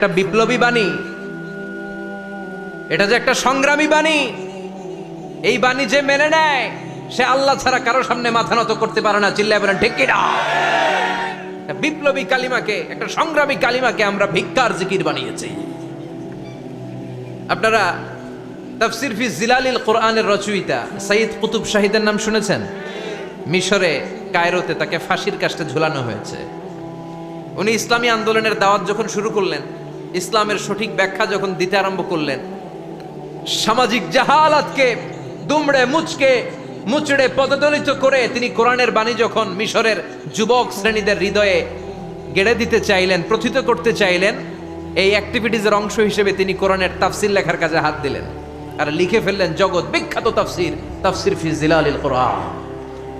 একটা বিপ্লবী বাণী, এটা যে একটা সংগ্রামী বাণী। এই বাণী যে মেনে নেয় সে আল্লাহ ছাড়া কারো সামনে মাথা নত করতে পারে না। চিল্লায় বলেন ঠিক কিনা? একটা বিপ্লবী কালিমাকে, একটা সংগ্রামী কালিমাকে আমরা ভিক্ষার জিকির বানিয়েছি। আপনারা তাফসির ফি জিলালিল কোরআনের রচয়িতা সাইয়্যিদ কুতুব শাহীদের নাম শুনেছেন? মিশরে কায়রোতে তাকে ফাঁসির কাস্টে ঝুলানো হয়েছে। উনি ইসলামী আন্দোলনের দাওয়াত যখন শুরু করলেন, ইসলামের সঠিক ব্যাখ্যা যখন দিতে আরম্ভ করলেন, সামাজিক জাহালাতকে দুমড়ে মুচড়ে পদদলিত করে তিনি কোরআনের বাণী যখন মিশরের যুবক শ্রেণীদের হৃদয়ে গেড়ে দিতে চাইলেন, প্রথিত করতে চাইলেন, এই অ্যাক্টিভিটিজের অংশ হিসেবে তিনি কোরআনের তাফসির লেখার কাজে হাত দিলেন আর লিখে ফেললেন জগৎ বিখ্যাত তাফসির, তাফসির ফি জিলালিল কোরআন।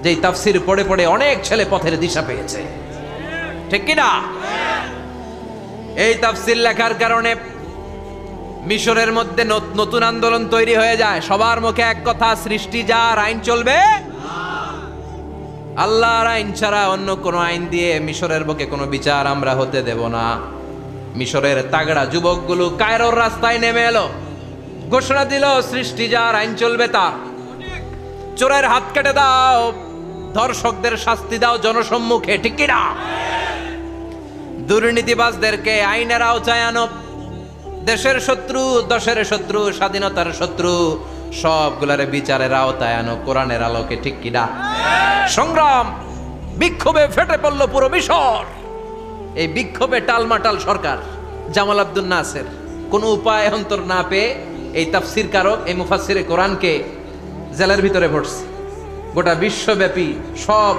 যেই তাফসির পড়ে পড়ে অনেক ছেলে পথের দিশা পেয়েছে, ঠিক কিনা? এই তাফসির লেখার কারণে মিশরের মধ্যে নতুন আন্দোলন তৈরি হয়ে যায়। সবার মুখে এক কথা, সৃষ্টি যার, আইন চলবে আল্লাহর আইন ছাড়া অন্য কোনো আইন দিয়ে মিশরের বুকে কোনো বিচার আমরা হতে দেব না। মিশরের তাগড়া যুবকগুলো কায়রোর রাস্তায় নেমে এলো, ঘোষণা দিল সৃষ্টি যার, আইন চলবে তার। চোরের হাত কেটে দাও, ধর্ষকদের শাস্তি দাও জনসম্মুখে, ঠিক কিনা? দুর্নীতিবাজদেরকে আইনের আওতায় আনো। দেশের শত্রু, দশের শত্রু, স্বাধীনতার শত্রু সবগুলারে বিচারের আওতায় আনো কোরআনের আলোকে, ঠিক কিনা? সংগ্রাম, বিক্ষোভে ফেটে পড়ল পুরো মিশর। এই বিক্ষোভে টালমাটাল সরকার, জামাল আব্দুল নাসের কোনো উপায় অন্তর না পেয়ে এই তাফসির কারক, এই মুফাসসিরে কোরআনকে জেলের ভিতরে ভরছে। গোটা বিশ্বব্যাপী সব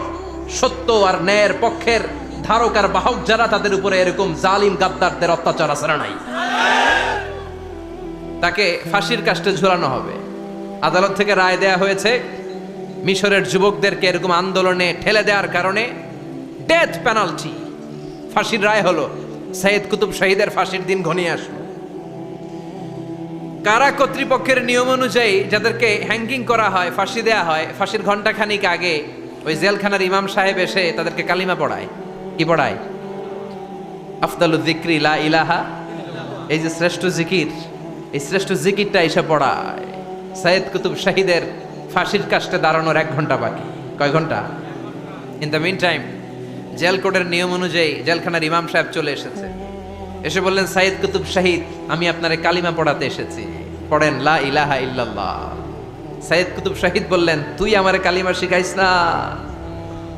সত্য আর ন্যায়ের পক্ষের ধারক আর বাহক যারা, তাদের উপরে এরকম জালিম গাদ্দারদের অত্যাচার আছে না নাই? তাকে ফাঁসির কাস্টে ঝুলানো হবে। আদালত থেকে রায় দেয়া হয়েছে মিশরের যুবকদেরকে এরকম আন্দোলনে ঠেলে দেওয়ার কারণে ডেথ পেনাল্টি, ফাঁসির রায় হলো। সাইয়্যিদ কুতুব শাহীদের ফাঁসির দিন ঘনিয়ে আসলো। কারা কর্তৃপক্ষের নিয়ম অনুযায়ী যাদেরকে হ্যাঙ্গিং করা হয়, ফাঁসি দেয়া হয়, ফাঁসির ঘন্টাখানিক আগে ওই জেলখানার ইমাম সাহেব এসে তাদেরকে কালিমা পড়ায়। কি পড়ায়? আফদালুয যিকরি লা ইলাহা, এই যে শ্রেষ্ঠ জিকির, এই শ্রেষ্ঠ জিকিরটা এসে পড়ায়। সাইয়্যিদ কুতুব শাহীদের ফাঁসির কাস্টে দাঁড়ানোর 1 ঘন্টা বাকি। কয় ঘন্টা? In the mean time jail কোডের নিয়ম অনুযায়ী জেলখানার ইমাম সাহেব চলে এসেছে। এসে বললেন, সাইয়্যিদ কুতুব শাহীদ, আমি আপনারে কালিমা পড়াতে এসেছি, পড়েন লা ইলাহা ইল্লাল্লাহ। সাইয়্যিদ কুতুব শাহীদ বললেন, তুই আমারে কালিমা শিখাইস না,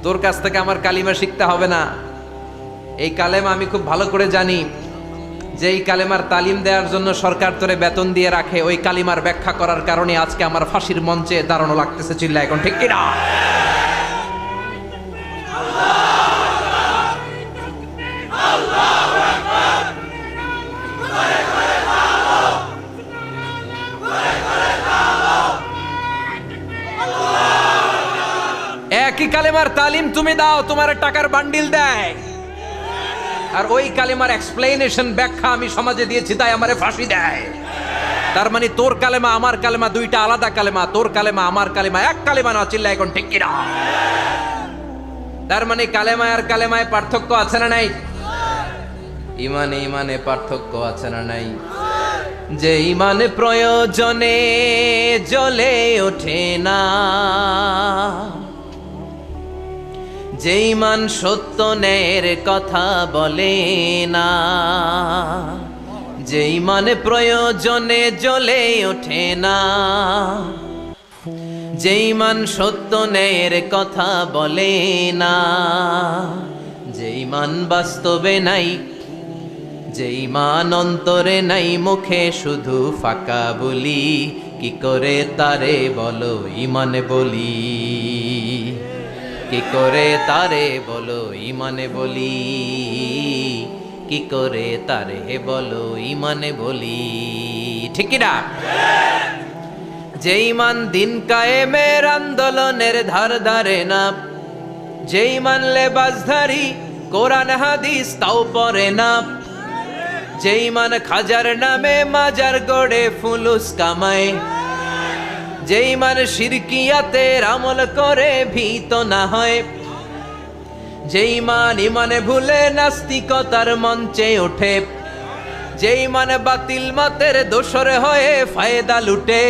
তোর কাছ থেকে আমার কালিমা শিখতে হবে না। এই কালেমা আমি খুব ভালো করে জানি, যে এই কালেমার তালিম দেওয়ার জন্য সরকার তোরে বেতন দিয়ে রাখে, ওই কালিমার ব্যাখ্যা করার কারণে আজকে আমার ফাঁসির মঞ্চে দাঁড়ানো লাগতেছে। চিল্লা এখন, ঠিক কিনা? একই কালেমার তালিম তুমি দাও, তোমার টাকার বান্ডিল দেয়, আর ওই কালেমার এক্সপ্লেনেশন, ব্যাখ্যা আমি সমাজে দিয়েছি, তাই আমারে ফাঁসি দেয়। তার মানে তোর কালেমা আমার কালেমা দুইটা আলাদা কালেমা, তোর কালেমা আমার কালেমা এক কালেমা না। চিল্লা এখন, ঠিক কিনা? তার মানে কালেমায় আর কালেমায় পার্থক্য আছে না নাই? ইমানে ইমানে পার্থক্য আছে না নাই? যে ইমানে প্রয়োজনে জ্বলে ওঠে না, যে ইমান সত্য ন্যায়ের কথা বলে না, যে ইমানে প্রয়োজনে জ্বলে ওঠে না, যে ইমান সত্য ন্যায়ের কথা বলে না, যে ইমান বাস্তবে নাই, যে ইমান অন্তরে নাই, মুখে শুধু ফাঁকা বলি, কি করে তারে বলো ইমানে বলি, কি করে তারে বলো ইমানে বলি, কি করে তারে বলো ইমানে বলি, ঠিক কিনা? যে ইমান দিন কায়েমের আন্দোলনের ধার ধারে না, যে ইমান লেবাসধারী কোরআন হাদিস তাও পড়ে না, যে ইমান খাজার নামে মাজার গড়ে ফুলুস কামায়, যে ইমান শিরকিয়াতের আমল করে ভীত না হয়, যে ইমান ইমানে ভুলে নাস্তিকতার মঞ্চে ওঠে, যেই মানে বাতিল মতের দোসর হয়ে ফায়দা লুটে,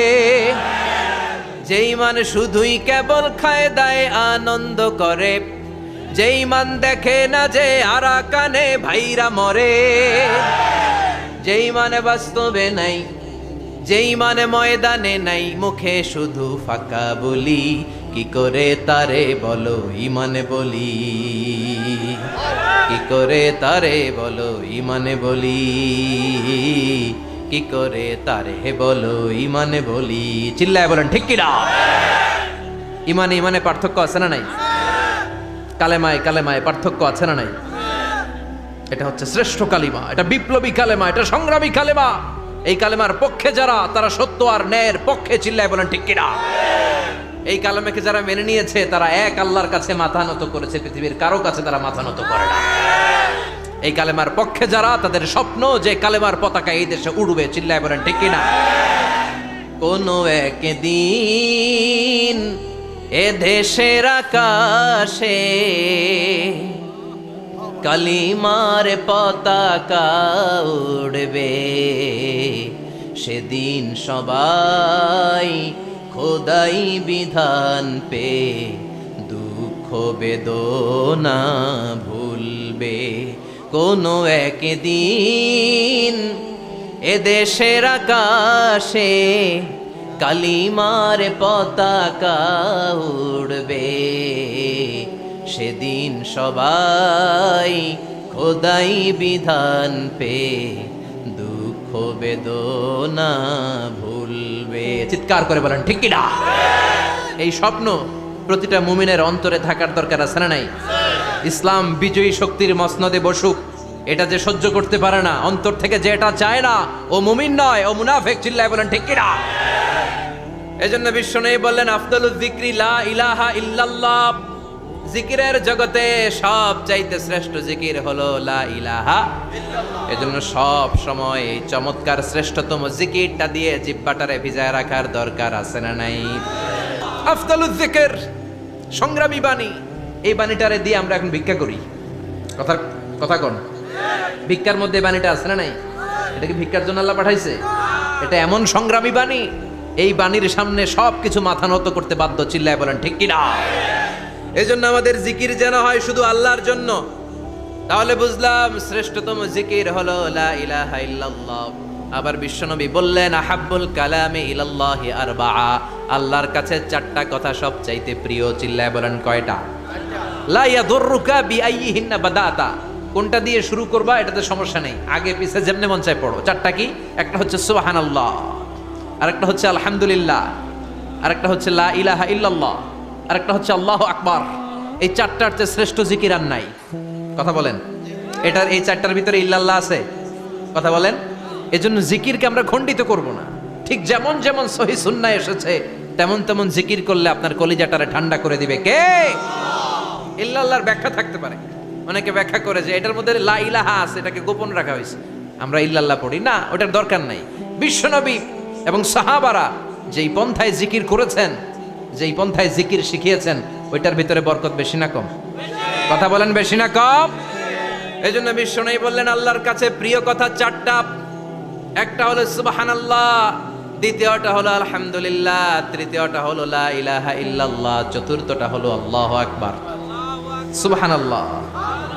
যেই মানে শুধুই কেবল খায় দায় আনন্দ করে, যেই মান দেখে না যে আরাকানে ভাইরা মরে, যেই মানে বাস্তবে নাই, যেই মানে ময়দানে নাই, মুখে শুধু ফাঁকা বলি, কি করে তারে বলো ইমানে বলি, কি করে তারে বলো ইমানে বলি, কি করে তারে বলো ইমানে বলি। চিল্লায় বলেন ঠিক কিনা? ইমানে ইমানে পার্থক্য আছে না নাই? কালেমায় কালেমায় পার্থক্য আছে না নাই? এটা হচ্ছে শ্রেষ্ঠ কালিমা, এটা বিপ্লবী কালেমা, এটা সংগ্রামী কালেমা। এই কালেমার পক্ষে যারা, তারা সত্য আর ন্যায়ের পক্ষে। চিল্লায় বলেন ঠিক কিনা? এই কালেমাকে যারা মেনে নিয়েছে তারা এক আল্লাহর কাছে মাথা নত করেছে, পৃথিবীর কারো কাছে তারা মাথা নত করে না। এই কালেমার পক্ষে যারা, তাদের স্বপ্ন যে কালেমার পতাকা এই দেশে উড়বে। চিল্লায় বলেন ঠিক কিনা? কোনো একদিন এ দেশের আকাশে কালিমার পতাকা উড়বে, সেদিন সবাই খোদাই বিধান পে দুঃখ বেদনা ভুলবে। কোনো একদিন এ দেশের আকাশে কালিমার পতাকা উড়বে, সেদিন সবাই খোদাই বিধান পে দুঃখ বেদনা ভুলবে। চিৎকার করে বলেন ঠিক কিনা? এই স্বপ্ন প্রতিটা মুমিনের অন্তরে থাকার দরকার আছে না নাই? ইসলাম বিজয়ী শক্তির মসনদে বসুক, এটা যে সহ্য করতে পারে না, অন্তর থেকে যে এটা চায় না, ও মুমিন নয়, ও মুনাফিক। চিল্লায় বলেন ঠিক কিনা? এজন্য বিশ্বনবী বললেন আফদালুয যিকরি লা ইলাহা ইল্লাল্লাহ। জিকিরের জগতে সব চাইতে শ্রেষ্ঠ জিকির হলো লা ইলাহা ইল্লাল্লাহ। এজন্য সব সময় এই চমৎকার শ্রেষ্ঠতম জিকিরটা দিয়ে জিহ্বাটারে ভিজায় রাখার দরকার আছে না নাই? আফদালুয যিকর, সংগ্রামী বাণী। এই বাণীটারে দিয়ে আমরা এখন ভিক্ষা করি। কথা কোন? ভিক্ষার মধ্যে বাণীটা আছে না নাই? এটা কি ভিক্ষার জন্য আল্লাহ পাঠাইছে? এটা এমন সংগ্রামী বাণী, এই বাণীর সামনে সবকিছু মাথা নত করতে বাধ্য। চিল্লায় বলেন ঠিক কিনা? এজন্য আমাদের জিকির যেন হয় শুধু আল্লাহর জন্য। তাহলে বুঝলাম শ্রেষ্ঠতম জিকির হলো লা ইলাহা ইল্লাল্লাহ। আবার বিশ্বনবী বললেন আহাব্বুল কালামি ইলাল্লাহি আরবাআ, আল্লাহর কাছে চারটা কথা সবচাইতে প্রিয়। চিল্লায় বলেন কয়টা? লা ইয়াদুররুকা বিআইয়িহিন্না বাদাতা, কোনটা দিয়ে শুরু করবা এটাতে সমস্যা নেই, আগে পিছে যেমনে মন চায় পড়ো। চারটা কি? একটা হচ্ছে সুবহানাল্লাহ, আরেকটা হচ্ছে আলহামদুলিল্লাহ, আরেকটা হচ্ছে লা ইলাহা ইল্লাল্লাহ, আরেকটা হচ্ছে আল্লাহু আকবার। এই চারটার চেয়ে শ্রেষ্ঠ জিকির আর নাই। কথা বলেন? এটার এই চারটার ভিতরে ইল্লাল্লাহ আছে? কথা বলেন? এজন্য জিকিরকে আমরা খণ্ডিত করব না। ঠিক যেমন যেমন সহিহ সুন্নাহ এসেছে তেমন তেমন জিকির করলে আপনার কলিজাটারে ঠান্ডা করে দিবে কে? ইল্লাল্লাহর ব্যাখ্যা থাকতে পারে, অনেকে ব্যাখ্যা করে যে এটার মধ্যে লা ইলাহা আছে, এটাকে গোপন রাখা হয়েছে, আমরা ইল্লাল্লাহ পড়ি না, ওটার দরকার নাই। বিশ্বনবী এবং সাহাবারা যেই পন্থায় জিকির করেছেন, যেই পন্থায় জিকির শিখিয়েছেন, ওইটার ভিতরে বরকত বেশি না কম? কথা বলেন বেশি না কম? এই জন্য বিশ্বনবী বললেন আল্লাহর কাছে প্রিয় কথা চারটা। একটা হলো সুবহানাল্লাহ, দ্বিতীয়টা হলো আলহামদুলিল্লাহ, তৃতীয়টা হলো লা ইলাহা ইল্লাল্লাহ, চতুর্থটা হলো আল্লাহু আকবার। সুবহানাল্লাহ,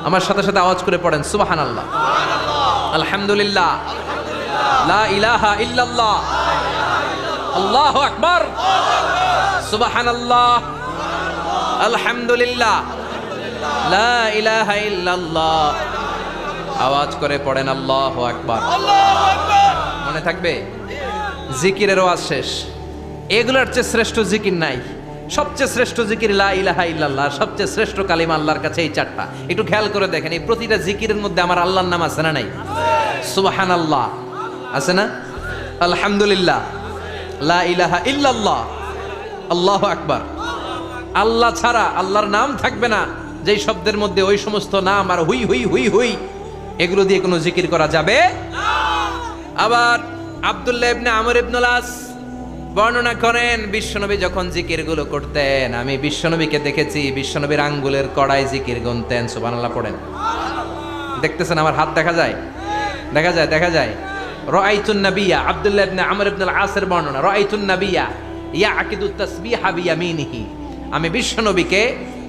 আমার সাথে সাথে আওয়াজ করে পড়েন সুবহানাল্লাহ, আলহামদুলিল্লাহ, লা ইলাহা ইল্লাল্লাহ, আল্লাহু আকবার, সুবহানাল্লাহ, আলহামদুলিল্লাহ, লা ইলাহা ইল্লাল্লাহ। আওয়াজ করে পড়েন আল্লাহু আকবার। মনে থাকবে? জিকিরের ওয়াজ শেষ। এগুলোর চেয়ে শ্রেষ্ঠ জিকির নাই। সবচেয়ে শ্রেষ্ঠ জিকির লা ইলাহা ইল্লাল্লাহ, সবচেয়ে শ্রেষ্ঠ কালিমা আল্লাহর কাছে এই চারটা। একটু খেয়াল করে দেখেন, এই প্রতিটা জিকিরের মধ্যে আমার আল্লাহর নাম আছে না নাই? সুবহানাল্লাহ আছে না? আলহামদুলিল্লাহ, লা ইলাহা ইল্লাল্লাহ, আল্লাহু আকবার। আল্লাহ ছাড়া আল্লাহর নাম থাকবে না যেই শব্দের মধ্যে ওই সমস্ত নাম আর হুই হুই হুই হুই, এগুলো দিয়ে কোনো জিকির করা যাবে না। আবার আব্দুল্লাহ ইবনে আমর ইবনুল আস বর্ণনা করেন, বিশ্বনবী যখন জিকিরগুলো করতেন, আমি বিশ্বনবীকে দেখেছি বিশ্বনবীর আঙ্গুলের কড়াই জিকির গুনতেন। সুবহানাল্লাহ পড়েন। দেখতেছেন আমার হাত দেখা যায়? দেখা যায় রাআইতুন নাবিয়্যা, আব্দুল্লাহ ইবনে আমর ইবনে আল-আসের বর্ণনা, রাআইতুন নাবিয়্যা ইয়াকিদু তাসবিহা বিয়ামিনিহি, আমি বিশ্বনবীকে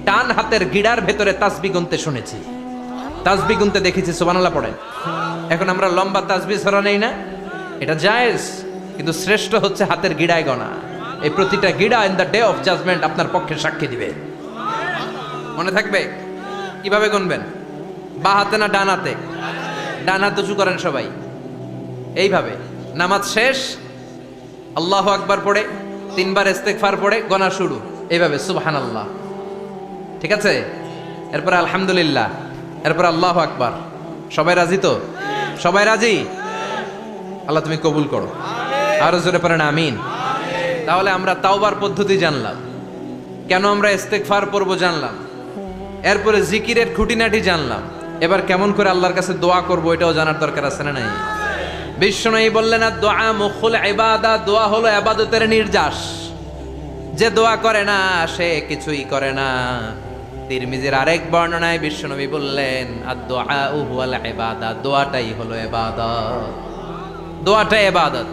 ডান হাতের গিড়ার ভেতরে তাসবিহ গুনতে শুনেছি, তাসবিহ গুনতে দেখেছি। সুবহানাল্লাহ পড়েন। এখন আমরা লম্বা তাসবিহ ছড়া নেই না, এটা জায়েজ, কিন্তু শ্রেষ্ঠ হচ্ছে হাতের গিড়ায় গণা। এই প্রতিটা গিড়া in the day of judgement আপনার পক্ষে সাক্ষী দিবে। মনে থাকবে? কিভাবে গুনবেন? বা হাতে না ডান হাতে? ডান হাত উঁচু করেন সবাই, এইভাবে। নামাজ শেষ, আল্লাহু আকবার পড়ে 3 বার ইস্তেগফার পড়ে গণা শুরু, এইভাবে সুবহানাল্লাহ, ঠিক আছে? এরপর আলহামদুলিল্লাহ, এরপর আল্লাহু আকবার। সবাই রাজি তো? সবাই রাজি? আল্লাহ তুমি কবুল করো। আরো জোরে পড়েন আমিন। তাহলে আমরা তাওবার পদ্ধতি জানলাম, কেন আমরা ইস্তেগফার পড়বো জানলাম, এরপরে জিকিরের খুঁটিনাটি জানলাম। এবার কেমন করে আল্লাহর কাছে দোয়া করব এটাও জানার দরকার আছে না নাই? বিশ্বনবী বললেন আর দোয়া মুখুল ইবাদত, দোয়া হলো ইবাদতের নির্যাস। যে দোয়া করে না সে কিছুই করে না। তিরমিজির আরেক বর্ণনায় বিশ্বনবী বললেন আর দোয়া হুয়াল ইবাদত, দোয়াটাই হলো ইবাদত, দোয়াটাই ইবাদত।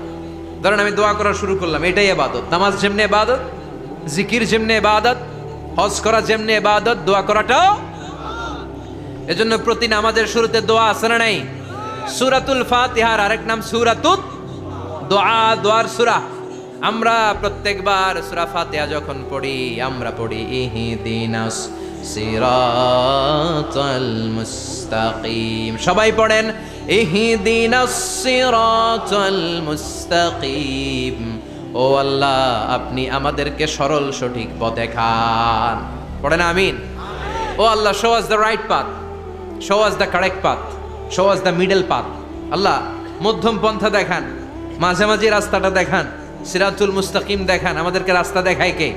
ধরেন আমি দোয়া করা শুরু করলাম, এটাই ইবাদত। নামাজ যেমনি ইবাদত, জিকির যেমনি ইবাদত, হজ করা যেমনি ইবাদত, দোয়া করাটাও। এজন্য প্রতি নামাজের শুরুতে দোয়া আছে না নাই? সূরাতুল ফাতিহার আরেক নাম সূরাতুদ দোয়া, দোয়ার সূরা। আমরা প্রত্যেকবার সূরা ফাতিহা যখন পড়ি আমরা পড়ি ইহদিনাস সিরাতাল মুস্তাকিম। সবাই পড়েন ইহদিনাস সিরাতাল মুস্তাকিম। ও আল্লাহ, আপনি আমাদেরকে সরল সঠিক পথ দেখান। পড়েন আমিন। ও আল্লাহ, show us the right path, show us the correct path, show us the middle path. আল্লাহ, মধ্যম পন্থা দেখান, মাঝামাঝি রাস্তাটা দেখান, সিরাতুল মুস্তাকিম দেখান। আমাদেরকে রাস্তা দেখায় কে?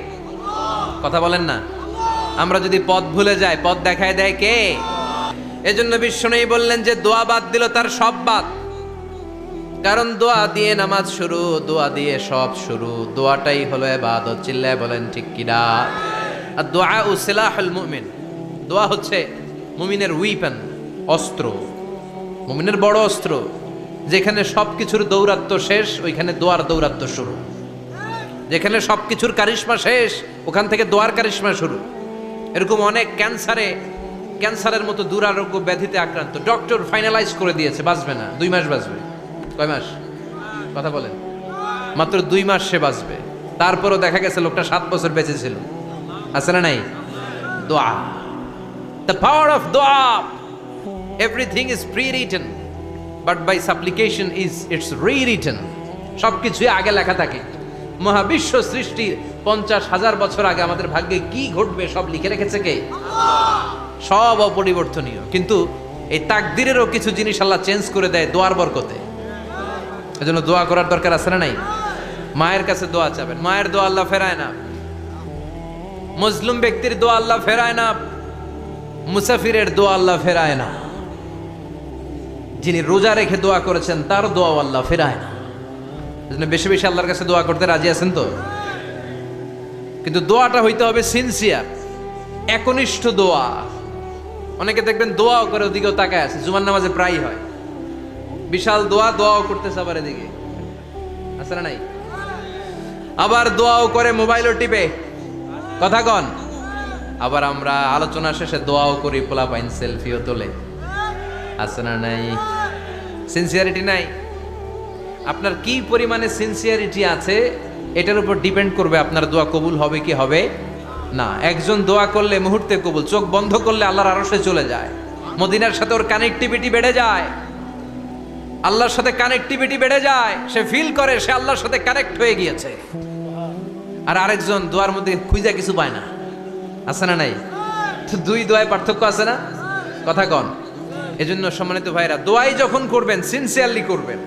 কথা বলেন না। আমরা যদি পথ ভুলে যাই, পথ দেখায় দেয় কে? এজন্য বিশ্বনবী বললেন যে দোয়া বাদ দিল তার সব বাদ। কারণ দোয়া দিয়ে নামাজ শুরু, দোয়া দিয়ে সব শুরু, দোয়াটাই হলো ইবাদত। চিল্লায় বলেন ঠিক কিনা? আর দোয়া ও সিলাহুল মুমিন, দোয়া হচ্ছে মুমিনের উইপেন, অস্ত্র, মুমিনের বড় অস্ত্র। যেখানে সবকিছুর দৌরাত্ম্য শেষ ওইখানে দোয়ার দৌরাত্ম্য শুরু। যেখানে সবকিছুর কারিশমা শেষ ওখান থেকে দোয়ার কারিশমা শুরু। এরকম অনেক ক্যান্সারের মতো দুরারোগ্য ব্যাধিতে আক্রান্ত, ডক্টর ফাইনালাইজ করে দিয়েছে বাঁচবে না, 2 মাস বাঁচবে। কয় মাস? কথা বলেন। মাত্র 2 মাস সে বাঁচবে। তারপরও দেখা গেছে লোকটা 7 বছর বেঁচে ছিল। আছে না নাই? দোয়া, the power of dua. Everything is pre-written, but by supplication is it's rewritten. সবকিছুই আগে লেখা থাকে। মহাবিশ্ব সৃষ্টির 50,000 বছর আগে আমাদের ভাগ্যে কি ঘটবে সব লিখে রেখেছে কে? সব অপরিবর্তনীয়। কিন্তু এই তাকদিরেরও কিছু জিনিস আল্লাহ চেঞ্জ করে দেয় দোয়ার বরকতে। এজন্য দোয়া করার দরকার আছে না নাই? মায়ের কাছে দোয়া চাবেন, মায়ের দোয়া আল্লাহ ফেরায় না। মজলুম ব্যক্তির দোয়া আল্লাহ ফেরায় না। মুসাফিরের দোয়া আল্লাহ ফেরায় না। যিনি রোজা রেখে দোয়া করেছেন তার দোয়া আল্লাহ ফেরায় না। এজন্য বেশি বেশি আল্লাহর কাছে দোয়া করতে রাজি আছেন তো? কিন্তু দোয়াটা হইতে হবে সিনসিয়ার, একনিষ্ঠ দোয়া। অনেকে দেখবেন দোয়াও করে ওদিকেও তাকায় আছে, জুমার নামাজে প্রায় হয় বিশাল দোয়াও করতেছে আবার এদিকে, আছে না নাই? আবার দোয়াও করে মোবাইলও টিপে, কথা কন। আবার আমরা আলোচনা শেষে দোয়াও করি, পোলাপাইন সেলফিও তোলে, আছে না নাই? সিনসিয়ারিটি নাই। আপনার কি পরিমাণে সিনসিয়ারিটি আছে এটার উপর ডিপেন্ড করবে আপনার দোয়া কবুল হবে কি হবে না। একজন দোয়া করলে মুহূর্তে কবুল, চোখ বন্ধ করলে আল্লাহর আরশে চলে যায়। মদিনার সাথে ওর কানেক্টিভিটি বেড়ে যায়, আল্লাহর সাথে কানেক্টিভিটি বেড়ে যায়। সে ফিল করে সে আল্লাহর সাথে কানেক্ট হয়ে গিয়েছে। আর আরেকজন দোয়ার মধ্যে খুঁজে কিছু পায় না, আছে না নাই? তো 2 দোয়ায় পার্থক্য আছে না? কথা কন। এজন্য সম্মানিত ভাইরা, দোয়াই যখন করবেন সিনসিয়ারলি করবেন,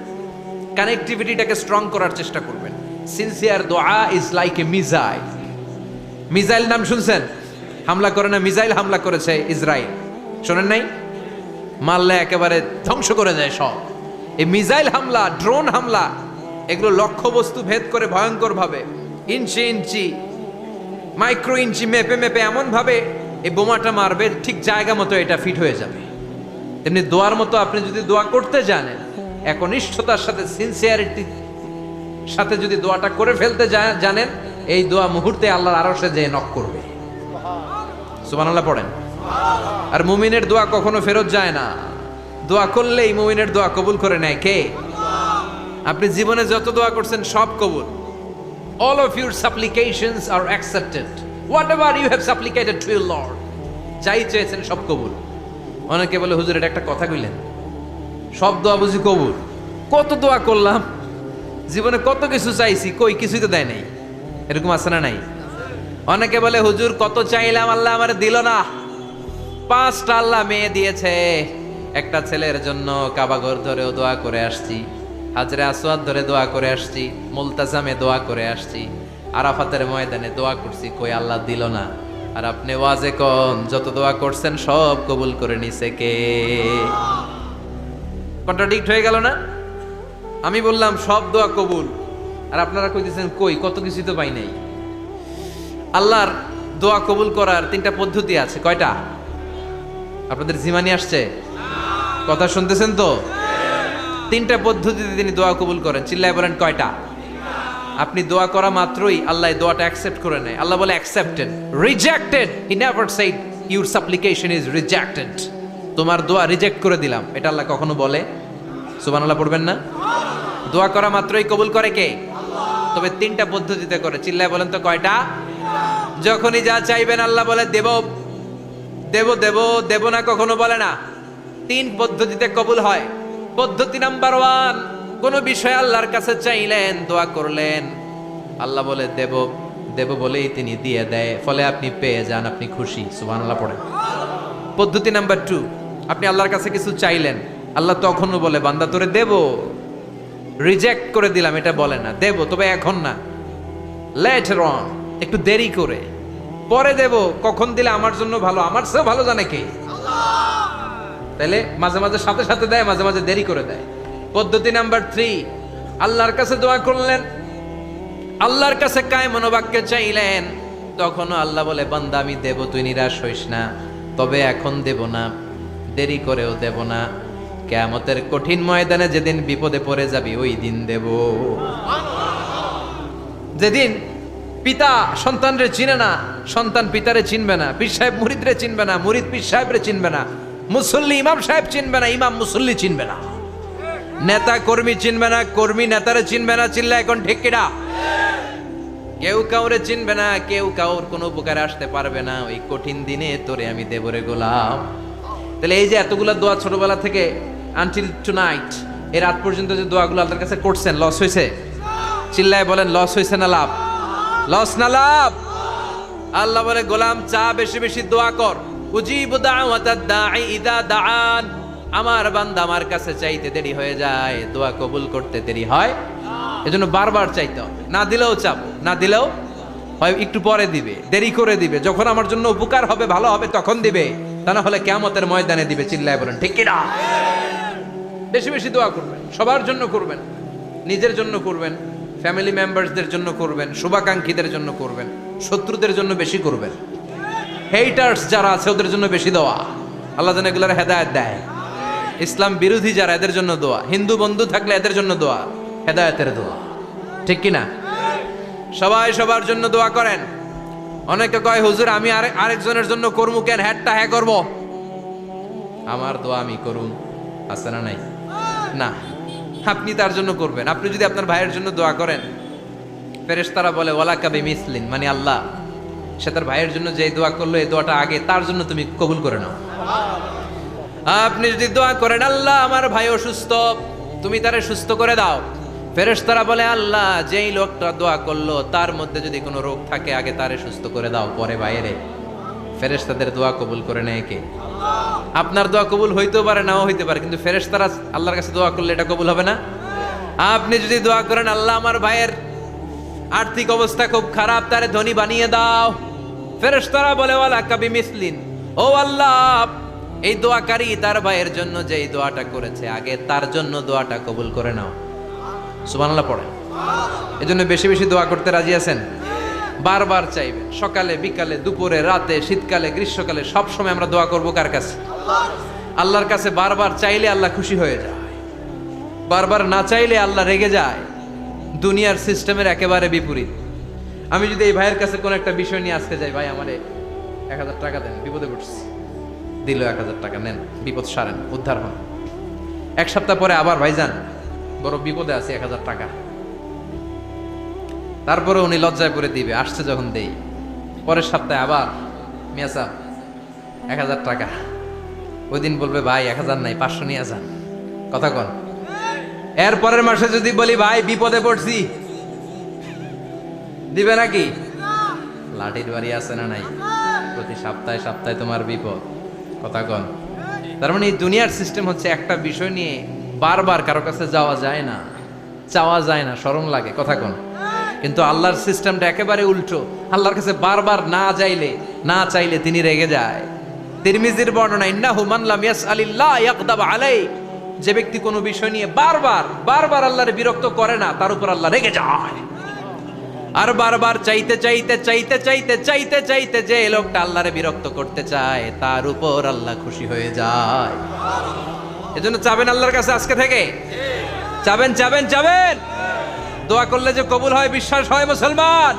কানেক্টিভিটিটাকে স্ট্রং করার চেষ্টা করবেন। সিনসিয়ার দোয়া is like a missile. Missile নাম শুনছেন? হামলা করে না, মিসাইল হামলা করেছে ইসরায়েল, শোনেন নাই? মারলে একেবারে ধ্বংস করে যায় সব। এই মিসাইল হামলা, ড্রোন হামলা, এগুলো লক্ষ্য বস্তু ভেদ করে ভয়ঙ্কর ভাবে, ইঞ্চি ইঞ্চি, মাইক্রো ইঞ্চি মেপে মেপে এমন ভাবে এই বোমাটা মারবে ঠিক জায়গা মতো এটা ফিট হয়ে যাবে। তেমনি দোয়ার মতো আপনি যদি দোয়া করতে জানেন, একনিষ্ঠতার সাথে সিনসিয়ারিটি সাথে যদি দোয়াটা করে ফেলতে জানেন, এই দোয়া মুহূর্তে আল্লাহর আরশে যেয়ে নক করবে। সুবহানাল্লাহ পড়েন। আর মুমিনের দোয়া কখনো ফেরত যায় না। দোয়া করলেই মুমিনের দোয়া কবুল করে নেয় কে? আপনি জীবনে যত দোয়া করছেন সব কবুল। All of your supplications are accepted. Whatever you have supplicated to your Lord, যাই চেয়েছেন সব কবুল। অনেকে বলে হুজুর এটা একটা কথা কইলেন, সব দোয়া বুঝি কবুল? কত দোয়া করলাম, জীবনে কত কিছু চাইছি, কই কিছুই তো দেয় নাই। এরকম আছে না নাই? অনেকে বলে হুজুর কত চাইলাম আল্লাহ আমার দিল না। 5টা আল্লাহ মেয়ে দিয়েছে, একটা ছেলের জন্য কাবাঘর ধরেও দোয়া করে আসছি, হাজরে আসওয়াদ ধরে দোয়া করে আসছি, মুলতাজামে দোয়া করে আসছি, আরাফাতের ময়দানে দোয়া করছি, কই আল্লাহ দিল না। আর আপনি ওয়াজে কোন যত দোয়া করছেন সব কবুল করে নিছে কে? কন্ট্রাডিক্ট হয়ে গেল না? আমি বললাম সব দোয়া কবুল, আর আপনারা কইতেছেন কই কত কিছু তো পাই নাই। আল্লাহর দোয়া কবুল করার 3টা পদ্ধতি আছে। কয়টা? আপনাদের জিমানি আসছে? কথা শুনতেছেন তো? 3টা পদ্ধতিতে তিনি দোয়া কবুল করেন। চিল্লায় বলেন কয়টা? আপনি দোয়া করা মাত্রই আল্লাহ দোয়াটা অ্যাকসেপ্ট করে নেয়। আল্লাহ বলে accepted, rejected he never shed your সাপ্লিকেশন is rejected. তোমার দোয়া রিজেক্ট করে দিলাম, এটা আল্লাহ কখনো বলে? সুবহানাল্লাহ পড়বেন না? দোয়া করা মাত্রই কবুল করে কে? তবে 3টা পদ্ধতিতে করে। চিল্লায় বলেন তো কয়টা? যখনই যা চাইবেন আল্লাহ বলে দেব দেব দেব, দেব না কখনো বলে না। 3 পদ্ধতিতে কবুল হয়। পদ্ধতি নাম্বার 1, কোন বিষয় আল্লাহর কাছে চাইলেন, দোয়া করলেন, আল্লাহ বলে দেব দেব বলেই তিনি দিয়ে দেয়, ফলে আপনি পেয়ে যান, আপনি খুশি। সুবহানাল্লাহ পড়েন। পদ্ধতি নাম্বার 2, আপনি আল্লাহর কাছে কিছু চাইলেন, আল্লাহ তখনও বলে বান্দা তোরে দেব, রিজেক্ট করে দিলাম এটা বলে না, দেব তবে এখন না, লেটার অন, একটু দেরি করে, পরে দেব। কখন দিলে আমার জন্য ভালো, আমার চেয়ে ভালো জানে কে? তাহলে মাঝে মাঝে সাথে সাথে দেয়, মাঝে মাঝে দেরি করে দেয়। পদ্ধতি নাম্বার 3, আল্লাহর কাছে দোয়া করলেন, আল্লাহর কাছে কায় মনোবাক্যে চাইলেন, তখনও আল্লাহ বলে বান্দা আমি দেব, তুই নিরাশ হইস না, তবে এখন দেব না, দেরি করেও দেব না, কিয়ামতের কঠিন ময়দানে যেদিন বিপদে পড়ে যাবি ওই দিন দেব। যেদিন পিতা সন্তানরে চিনে না, সন্তান পিতারে চিনবে না, পীর সাহেব মুরিদরে চিনবে না, মুরিদ পীর সাহেবরে চিনবে না, মুসল্লি ইমাম সাহেব চিনবে না, ইমাম মুসল্লি চিনবে না, নেতা কর্মী চিনবে না, কর্মী নেতারে চিনবে না। চিল্লা এখন ঠিক কিনা? কেউ কাউরে চিনবে না, কেউ কাউর কোনো উপকারে আসতে পারবে না। ওই কঠিন দিনে তোরে আমি দেবরে গোলাম। তাহলে এই যে এতগুলা দোয়া ছোটবেলা থেকে আনটিল টুনাইট, এই রাত পর্যন্ত যে দোয়াগুলো আল্লাহর কাছে করছেন, লস হয়েছে? চিল্লায় বলেন লস হয়েছে না লাভ? লস না লাভ? আল্লাহ বলে গোলাম চা বেশি বেশি দোয়া কর, উজিবু দাওয়াতাদ দাঈ ইযা দাআন। আমার বান্দা আমার কাছে চাইতে দেরি হয়ে যায়, দোয়া কবুল করতে দেরি হয়, এজন্য বারবার চাইতে হবে। না দিলেও চাবো, না দিলেও হয় একটু পরে দিবে, দেরি করে দিবে, যখন আমার জন্য উপকার হবে ভালো হবে তখন দিবে, তা না হলে কিয়ামতের ময়দানে দিবে। চিল্লায় বলেন ঠিক কি না? বেশি বেশি দোয়া করবেন, সবার জন্য করবেন, নিজের জন্য করবেন, ফ্যামিলি মেম্বারসদের জন্য করবেন, শুভাকাঙ্ক্ষীদের জন্য করবেন, শত্রুদের জন্য বেশি করবেন, হেটার্স যারা আছে ওদের জন্য বেশি দোয়া। আল্লাহ যেন এগুলোর হেদায়েত দেয়। ইসলাম বিরোধী যারা এদের জন্য দোয়া, হিন্দু বন্ধু থাকলে এদের জন্য দোয়া, হেদায়েতের দোয়া। ঠিক কি না? সবাই সবার জন্য দোয়া করেন। অনেকে কয় হুজুর আমি আরেকজনের জন্য করবো কেন, হ্যাটটা হ্যাঁ করবো, আমার দোয়া আমি করুন, আছে না নাই? না, আপনি তার জন্য করবেন। আপনি যদি আপনার ভাইয়ের জন্য দোয়া করেন, ফেরেশতারা বলে ওয়ালাকা বিমিসলিন, মানে আল্লাহ সে তার ভাইয়ের জন্য যে দোয়া করলো এই দোয়াটা আগে তার জন্য তুমি কবুল করে নাও। আপনি যদি দোয়া করেন আল্লাহ আমার ভাই অসুস্থ, তুমি তারে সুস্থ করে দাও, ফেরেশতারা বলে আল্লাহ যেই লোকটা দোয়া করলো তার মধ্যে যদি কোনো রোগ থাকে আগে তারে সুস্থ করে দাও, পরে বাইরে। ফেরেশতাদের দোয়া কবুল করে নেয় কে? আপনার দোয়া কবুল হইতেও পারে নাও হইতে পারে, কিন্তু ফেরেশতারা আল্লাহর কাছে দোয়া করলে এটা কবুল হবে না? আপনি যদি দোয়া করেন আল্লাহ আমার ভাইয়ের আর্থিক অবস্থা খুব খারাপ, তারে ধনী বানিয়ে দাও, ফেরেশতারা বলে ওয়ালাকা বিমিসলিন, ও আল্লাহ এই দোয়াকারী তার ভাইয়ের জন্য যেই দোয়াটা করেছে আগে তার জন্য দোয়াটা কবুল করে নাও। সুবহানাল্লাহ পড়েন। এজন্য বেশি বেশি দোয়া করতে রাজি আছেন? বারবার চাইবেন, সকালে বিকালে দুপুরে রাতে শীতকালে গ্রীষ্মকালে সব সময় আমরা দোয়া করব কার কাছে? আল্লাহর কাছে বারবার চাইলে আল্লাহ খুশি হয়ে যায়, বারবার না চাইলে আল্লাহ রেগে যায়। দুনিয়ার সিস্টেমের একেবারে বিপরীত। আমি যদি এই ভাইয়ের কাছে কোনো একটা বিষয় নিয়ে আজকে যাই, ভাই আমারে 1000 টাকা দেন, বিপদে পড়ছি, দিল 1000 টাকা, নেন, বিপদ সারেন, উদ্ধার হন। এক সপ্তাহ পরে আবার ভাইজান বড় বিপদে আছে, 1000 টাকা। তারপরে উনি লজ্জায় পড়ে দিবে, আসছে যখন দেই। পরের সপ্তাহে আবার মিয়া সাহেব 1000 টাকা। ওই দিন বলবে ভাই 1000 নাই, 500 নিয়ে যান। কথা কন। এর পরের মাসে যদি বলি ভাই বিপদে পড়ছি, দিবে নাকি? লাঠির বাড়ি আছে না নাই? প্রতি সপ্তাহে সপ্তাহে তোমার বিপদ। কথা কন। তার মানে এই দুনিয়ার সিস্টেম হচ্ছে একটা বিষয় নিয়ে বারবার কারো কাছে যাওয়া যায় না, চাওয়া যায় না, শরম লাগে। কথা কন। কিন্তু আল্লাহর সিস্টেমটা একেবারে উল্টো। আল্লাহর কাছে বারবার না চাইলে তিনি রেগে যায়। তিরমিজির বর্ণনা, ইন্নাহু মান লাম ইয়াসআলিল্লাহ ইয়াগদাব আলাইহি, যে ব্যক্তি কোনো বিষয় নিয়ে বারবার আল্লাহর বিরক্ত করে না, তার উপর আল্লাহ রেগে যায়। আর বারবার চাইতে যে লোকটা আল্লাহরে বিরক্ত করতে চায়, তার উপর আল্লাহ খুশি হয়ে যায়। এজন্য চাবেন আল্লাহর কাছে আজকে থেকে, চাবেন। দোয়া করলে যে কবুল হয়, বিশ্বাস হয় মুসলমান।